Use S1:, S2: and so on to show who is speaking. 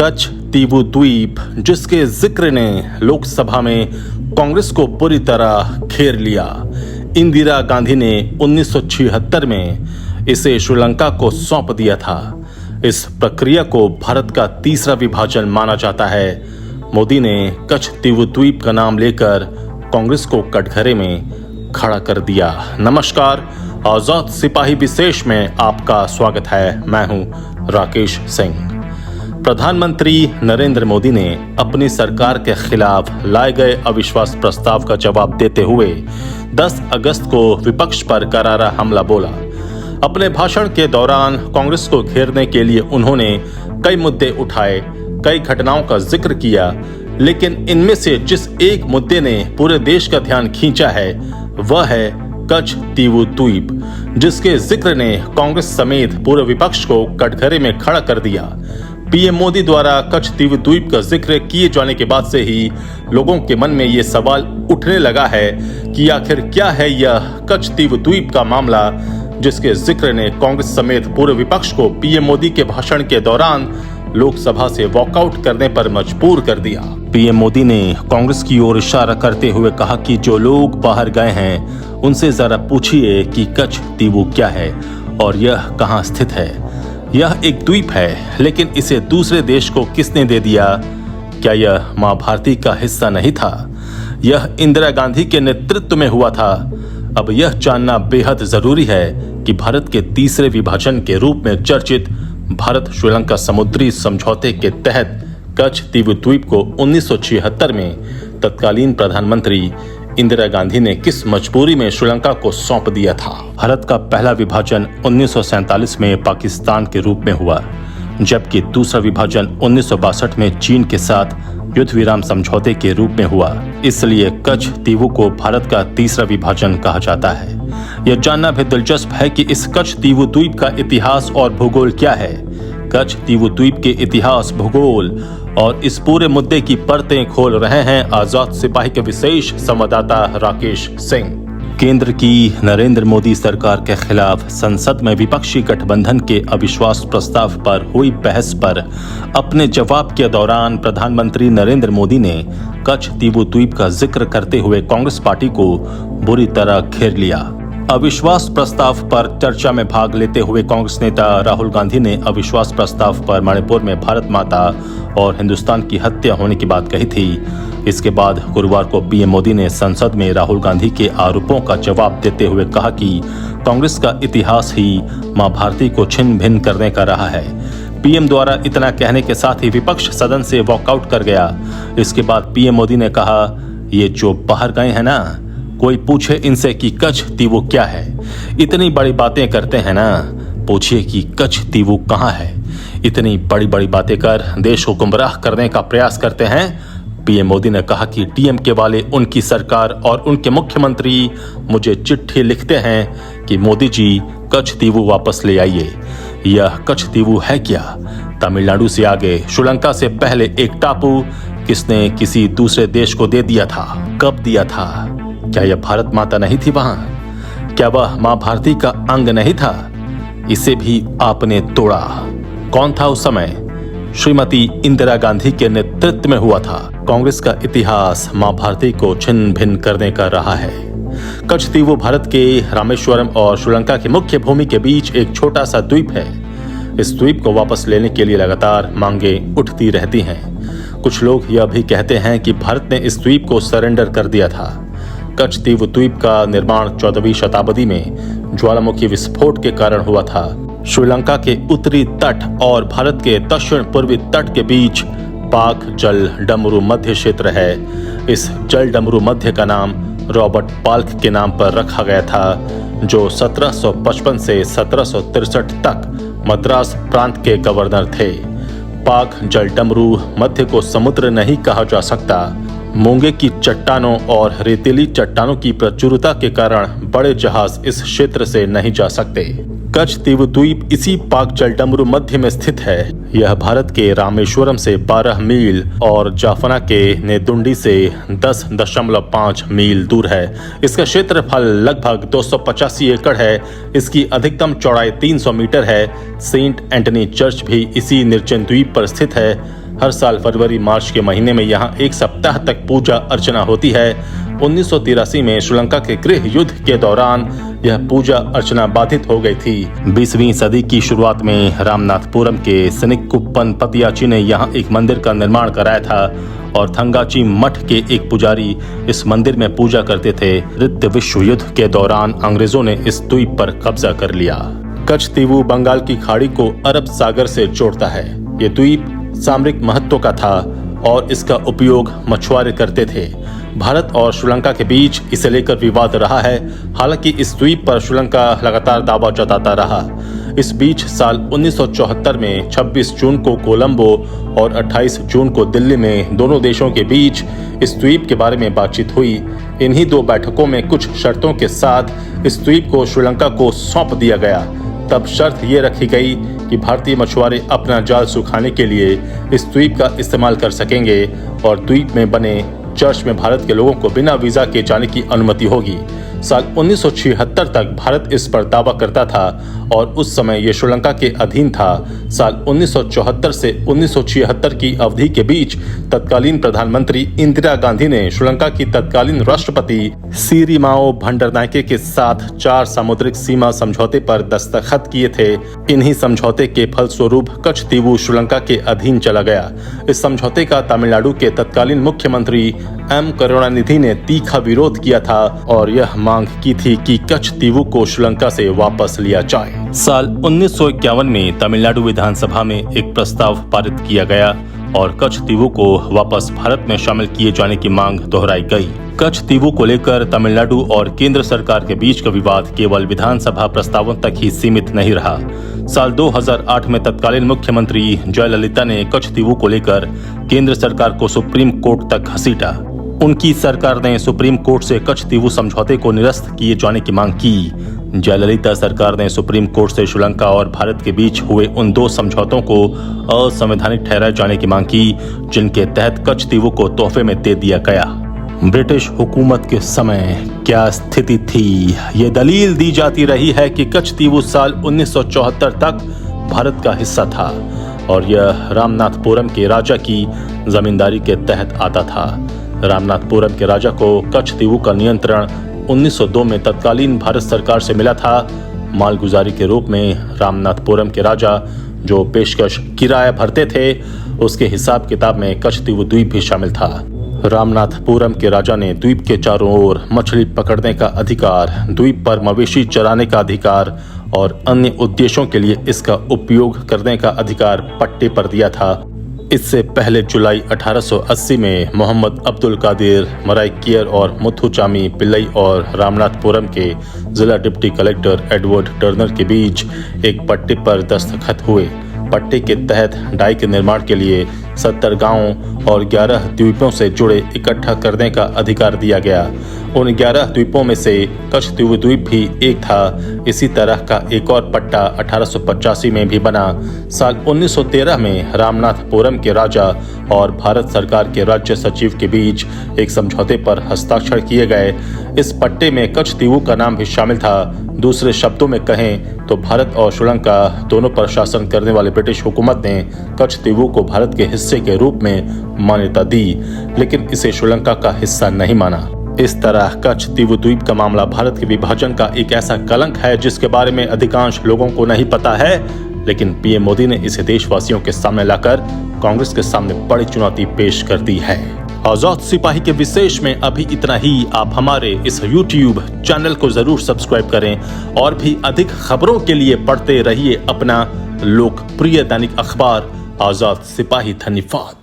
S1: कच्छ तीवू द्वीप, जिसके जिक्र ने लोकसभा में कांग्रेस को पूरी तरह घेर लिया। इंदिरा गांधी ने 1976 में इसे श्रीलंका को सौंप दिया था। इस प्रक्रिया को भारत का तीसरा विभाजन माना जाता है। मोदी ने कच्छ तीवू द्वीप का नाम लेकर कांग्रेस को कटघरे में खड़ा कर दिया। नमस्कार, आजाद सिपाही विशेष में आपका स्वागत है। मैं हूं राकेश सिंह। प्रधानमंत्री नरेंद्र मोदी ने अपनी सरकार के खिलाफ लाए गए अविश्वास प्रस्ताव का जवाब देते हुए 10 अगस्त को विपक्ष पर करारा हमला बोला। अपने भाषण के दौरान कांग्रेस को घेरने के लिए उन्होंने कई मुद्दे उठाए, कई घटनाओं का जिक्र किया, लेकिन इनमें से जिस एक मुद्दे ने पूरे देश का ध्यान खींचा है वह है कच्छ तीवू द्वीप, जिसके जिक्र ने कांग्रेस समेत पूरे विपक्ष को कटघरे में खड़ा कर दिया। पीएम मोदी द्वारा कच्छ तीवू द्वीप का जिक्र किए जाने के बाद से ही लोगों के मन में ये सवाल उठने लगा है कि आखिर क्या है यह कच्छ तीवू द्वीप का मामला, जिसके जिक्र ने कांग्रेस समेत पूरे विपक्ष को पीएम मोदी के भाषण के दौरान लोकसभा से वॉकआउट करने पर मजबूर कर दिया। पीएम मोदी ने कांग्रेस की ओर इशारा करते हुए कहा कि जो लोग बाहर गए हैं उनसे जरा पूछिए कि कच्छ तीवू क्या है और यह कहां स्थित है। यह एक द्वीप है, लेकिन इसे दूसरे देश को किसने दे दिया? क्या यह मां भारती का हिस्सा नहीं था? यह इंदिरा गांधी के नेतृत्व में हुआ था। अब यह जानना बेहद जरूरी है कि भारत के तीसरे विभाजन के रूप में चर्चित भारत श्रीलंका समुद्री समझौते के तहत कच्छ तीवू द्वीप को 1976 में तत्कालीन प्रधानमंत्री इंदिरा गांधी ने किस मजबूरी में श्रीलंका को सौंप दिया था। भारत का पहला विभाजन 1947 में पाकिस्तान के रूप में हुआ, जबकि दूसरा विभाजन 1962 में चीन के साथ युद्ध विराम समझौते के रूप में हुआ। इसलिए कच्छ तीवू को भारत का तीसरा विभाजन कहा जाता है। यह जानना भी दिलचस्प है कि इस कच्छ तीवू द्वीप का इतिहास और भूगोल क्या है। कच्छ तीवू द्वीप के इतिहास, भूगोल और इस पूरे मुद्दे की परतें खोल रहे हैं आजाद सिपाही के विशेष संवाददाता राकेश सिंह। केंद्र की नरेंद्र मोदी सरकार के खिलाफ संसद में विपक्षी गठबंधन के अविश्वास प्रस्ताव पर हुई बहस पर अपने जवाब के दौरान प्रधानमंत्री नरेंद्र मोदी ने कच्छ तीवू द्वीप का जिक्र करते हुए कांग्रेस पार्टी को बुरी तरह घेर लिया। अविश्वास प्रस्ताव पर चर्चा में भाग लेते हुए कांग्रेस नेता राहुल गांधी ने अविश्वास प्रस्ताव पर मणिपुर में भारत माता और हिंदुस्तान की हत्या होने की बात कही थी। इसके बाद गुरुवार को पीएम मोदी ने संसद में राहुल गांधी के आरोपों का जवाब देते हुए कहा कि कांग्रेस का इतिहास ही मां भारती को छिन्न भिन्न करने का रहा है। पीएम द्वारा इतना कहने के साथ ही विपक्ष सदन से वॉकआउट कर गया। इसके बाद पीएम मोदी ने कहा, ये जो बाहर गए हैं ना, कोई पूछे इनसे कि कच्छ तीवू क्या है। इतनी बड़ी बातें करते हैं ना, पूछिए कि कच्छ तीवू कहां है। इतनी बड़ी बड़ी बातें कर देश को गुमराह करने का प्रयास करते हैं। पीएम मोदी ने कहा कि टीएमके वाले, उनकी सरकार और उनके मुख्यमंत्री मुझे चिट्ठी लिखते हैं कि मोदी जी कच्छ तीवू वापस ले आइए। यह कच्छ तीवू है क्या? तमिलनाडु से आगे, श्रीलंका से पहले एक टापू किसने किसी दूसरे देश को दे दिया था? कब दिया था? क्या यह भारत माता नहीं थी वहां? क्या वह मां भारती का अंग नहीं था? इसे भी आपने तोड़ा। कौन था उस समय? श्रीमती इंदिरा गांधी के नेतृत्व में हुआ था। कांग्रेस का इतिहास मां भारती को छिन्न भिन्न करने का रहा है। कच्छ तीवू भारत के रामेश्वरम और श्रीलंका की मुख्य भूमि के बीच एक छोटा सा द्वीप है। इस द्वीप को वापस लेने के लिए लगातार मांगें उठती रहती हैं। कुछ लोग यह भी कहते हैं कि भारत ने इस द्वीप को सरेंडर कर दिया था। कच्छ तीवू द्वीप का निर्माण 14वीं शताब्दी में ज्वालामुखी विस्फोट के कारण हुआ था। श्रीलंका के उत्तरी तट और भारत के दक्षिण पूर्वी तट के बीच पाक जल डमरू मध्य क्षेत्र है। इस जल डमरू मध्य का नाम रॉबर्ट पाल्क के नाम पर रखा गया था, जो 1755 से 1763 तक मद्रास प्रांत के गवर्नर थे। पाक जल डमरू मध्य को समुद्र नहीं कहा जा सकता। मूंगे की चट्टानों और रेतीली चट्टानों की प्रचुरता के कारण बड़े जहाज इस क्षेत्र से नहीं जा सकते। कच्छ तीवू द्वीप इसी पाक जलडमरू मध्य में स्थित है। यह भारत के रामेश्वरम से 12 मील और जाफना के नेदुंडी से 10.5 मील दूर है। इसका क्षेत्रफल लगभग 285 एकड़ है। इसकी अधिकतम चौड़ाई 300 मीटर है। सेंट एंटनी चर्च भी इसी निर्जन द्वीप पर स्थित है। हर साल फरवरी मार्च के महीने में यहाँ एक सप्ताह तक पूजा अर्चना होती है। 1983 में श्रीलंका के गृह युद्ध के दौरान यह पूजा अर्चना बाधित हो गई थी। 20वीं सदी की शुरुआत में रामनाथपुरम के सिनिक्कुप्पन पतियाची ने यहाँ एक मंदिर का निर्माण कराया था और थंगाची मठ के एक पुजारी इस मंदिर में पूजा करते थे। द्वितीय विश्व युद्ध के दौरान अंग्रेजों ने इस द्वीप पर कब्जा कर लिया। कच्छतीवु बंगाल की खाड़ी को अरब सागर से जोड़ता है। ये द्वीप सामरिक महत्व का था और इसका उपयोग मछुआरे करते थे। भारत और श्रीलंका के बीच इसे लेकर विवाद रहा है। हालांकि इस द्वीप पर श्रीलंका लगातार दावा जताता रहा। इस बीच साल 1974 में 26 जून को कोलंबो और 28 जून को दिल्ली में दोनों देशों के बीच इस द्वीप के बारे में बातचीत हुई। इन्हीं दो बैठकों में कुछ शर्तों के साथ इस द्वीप को श्रीलंका को सौंप दिया गया। तब शर्त ये रखी गई कि भारतीय मछुआरे अपना जाल सुखाने के लिए इस द्वीप का इस्तेमाल कर सकेंगे और द्वीप में बने चर्च में भारत के लोगों को बिना वीजा के जाने की अनुमति होगी। साल 1976 तक भारत इस पर दावा करता था और उस समय ये श्रीलंका के अधीन था। साल 1974 से 1976 की अवधि के बीच तत्कालीन प्रधानमंत्री इंदिरा गांधी ने श्रीलंका की तत्कालीन राष्ट्रपति सिरिमाओ भंडारनायके के साथ 4 सामुद्रिक सीमा समझौते पर दस्तखत किए थे। इन्हीं समझौते के फलस्वरूप कच्छतीवु श्रीलंका के अधीन चला गया। इस समझौते का तमिलनाडु के तत्कालीन मुख्यमंत्री एम करुणानिधि ने तीखा विरोध किया था और यह मांग की थी कि कच्छतीवु को श्रीलंका से वापस लिया जाए। साल 1951 में तमिलनाडु विधानसभा में एक प्रस्ताव पारित किया गया और कच्छतीवु को वापस भारत में शामिल किए जाने की मांग दोहराई गई। कच्छतीवु को लेकर तमिलनाडु और केंद्र सरकार के बीच का विवाद केवल विधानसभा प्रस्तावों तक ही सीमित नहीं रहा। साल 2008 में तत्कालीन मुख्यमंत्री जयललिता ने कच्छतीवु को लेकर केंद्र सरकार को सुप्रीम कोर्ट तक घसीटा। उनकी सरकार ने सुप्रीम कोर्ट से कच्छतीवु समझौते को निरस्त किए जाने की मांग की। जयललिता सरकार ने सुप्रीम कोर्ट से श्रीलंका और भारत के बीच हुए उन 2 समझौतों को असंवैधानिक ठहराए जाने की मांग की, जिनके तहत कच्छतीवु को तोहफे में दे दिया गया। ब्रिटिश हुकूमत के समय क्या स्थिति थी? ये दलील दी जाती रही है कि कच्छतीवु साल 1974 तक भारत का हिस्सा था और यह रामनाथपुरम के राजा की जमींदारी के तहत आता था। रामनाथपुरम के राजा को कच्छतीवु का नियंत्रण 1902 में तत्कालीन भारत सरकार से मिला था। मालगुजारी के रूप में रामनाथपुरम के राजा जो पेशकश किराया भरते थे, उसके हिसाब किताब में कच्छतीवु द्वीप भी शामिल था। रामनाथपुरम के राजा ने द्वीप के चारों ओर मछली पकड़ने का अधिकार, द्वीप पर मवेशी चराने का अधिकार और अन्य उद्देश्यों के लिए इसका उपयोग करने का अधिकार पट्टे पर दिया था। इससे पहले जुलाई 1880 में मोहम्मद अब्दुल कादिर मराइकियर और मुथुचामी पिल्लई और रामनाथपुरम के जिला डिप्टी कलेक्टर एडवर्ड टर्नर के बीच एक पट्टे पर दस्तखत हुए। पट्टे के तहत डाई के निर्माण के लिए 70 गांवों और 11 द्वीपों से जुड़े इकट्ठा करने का अधिकार दिया गया। उन 11 द्वीपों में से कच्छतीवु द्वीप भी एक था। इसी तरह का एक और पट्टा 1885 में भी बना। साल 1913 में रामनाथपुरम के राजा और भारत सरकार के राज्य सचिव के बीच एक समझौते पर हस्ताक्षर किए गए। इस पट्टे में कच्छतीवु का नाम भी शामिल था। दूसरे शब्दों में कहें तो भारत और श्रीलंका दोनों पर शासन करने वाले ब्रिटिश हुकूमत ने कच्छतीवु को भारत के हिस्से के रूप में मान्यता दी, लेकिन इसे श्रीलंका का हिस्सा नहीं माना। इस तरह कच्छतीवु द्वीप का मामला भारत के विभाजन का एक ऐसा कलंक है जिसके बारे में अधिकांश लोगों को नहीं पता है, लेकिन पीएम मोदी ने इसे देशवासियों के सामने लाकर कांग्रेस के सामने बड़ी चुनौती पेश कर दी है। आजाद सिपाही के विशेष में अभी इतना ही। आप हमारे इस YouTube चैनल को जरूर सब्सक्राइब करें और भी अधिक खबरों के लिए पढ़ते रहिए अपना लोकप्रिय दैनिक अखबार आजाद सिपाही। धन्यवाद।